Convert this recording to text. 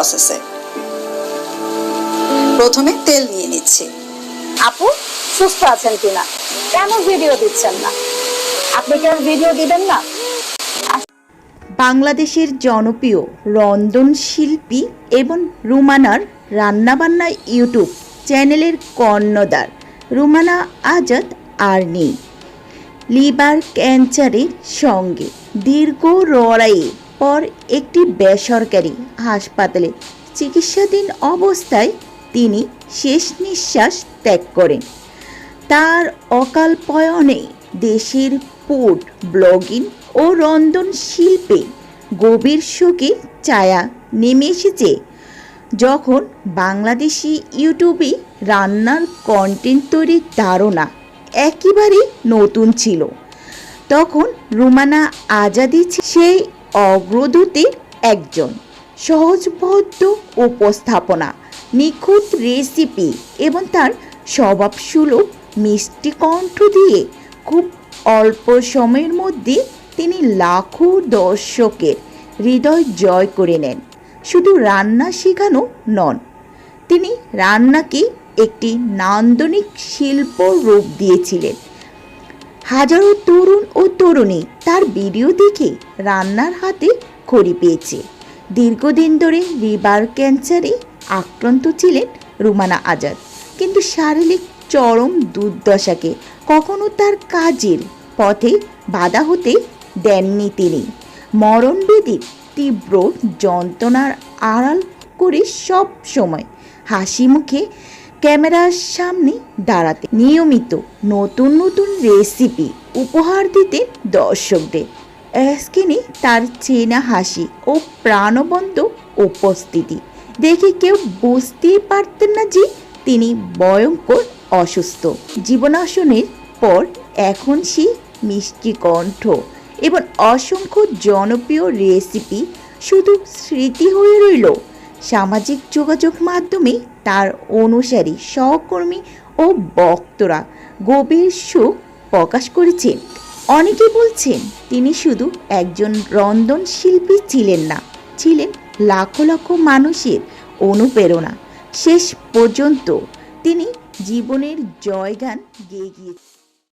প্রসেসে। প্রথমে তেল নিয়ে নিচ্ছি। আপু সুস্থ আছেন কিনা, কেন ভিডিও দিচ্ছেন না? আপনি কেন ভিডিও দিবেন না? বাংলাদেশের জনপ্রিয় রন্ধনশিল্পী এবং রুমানার রান্নাবান্না ইউটিউব চ্যানেলের কর্ণধার রুমানা আজাদ আর নেই। লিভার ক্যান্সারের সঙ্গে দীর্ঘ লড়াইয়ের পর একটি বেসরকারি হাসপাতালে চিকিৎসাধীন অবস্থায় তিনি শেষ নিঃশ্বাস ত্যাগ করেন। তার অকাল প্রয়াণে দেশের ফুড ব্লগিং ও রন্ধন শিল্পে গভীর শোকের ছায়া নেমে এসেছে। যখন বাংলাদেশি ইউটিউবে রান্নার কন্টেন্ট তৈরির ধারণা একেবারেই নতুন ছিল, তখন রুমানা আজাদি সেই অগ্রদূতের একজন। সহজবোধ্য উপস্থাপনা, নিখুঁত রেসিপি এবং তার স্বভাবসুলভ মিষ্টি কণ্ঠ দিয়ে খুব অল্প সময়ের মধ্যে তিনি লাখো দর্শকের হৃদয় জয় করে নেন। শুধু রান্না শেখানো নন, তিনি রান্নাকে একটি নান্দনিক শিল্প রূপ দিয়েছিলেন। হাজারো তরুণ ও তরুণী তার ভিডিও দেখে রান্নার হাতে খড়ি পেয়েছে। দীর্ঘদিন ধরে লিভার ক্যান্সারে আক্রান্ত ছিলেন রুমানা আজাদ, কিন্তু শারীরিক চরম দুর্দশাকে কখনো তার কাজের পথে বাধা হতে দেননি তিনি। মরণবেদীর তীব্র যন্ত্রণার আড়াল করে সব সময় হাসি মুখে ক্যামেরার সামনে দাঁড়াতে, নিয়মিত নতুন নতুন রেসিপি উপহার দিতেন দর্শকদের। স্ক্রিনে তার চেনা হাসি ও প্রাণবন্ত উপস্থিতি দেখে কেউ বুঝতেই পারতেন না যে তিনি ভয়ঙ্কর অসুস্থ। জীবনাশনের পর এখন সেই মিষ্টি কণ্ঠ এবং অসংখ্য জনপ্রিয় রেসিপি শুধু স্মৃতি হয়ে রইল। সামাজিক যোগাযোগ মাধ্যমে তার অনুসারী, সহকর্মী ও ভক্তরা গভীর শোক প্রকাশ করেছেন। অনেকে বলছেন তিনি শুধু একজন রন্ধনশিল্পী ছিলেন না, ছিলেন লাখো লাখো মানুষের অনুপ্রেরণা। শেষ পর্যন্ত তিনি জীবনের জয়গান গেয়ে গিয়েছেন।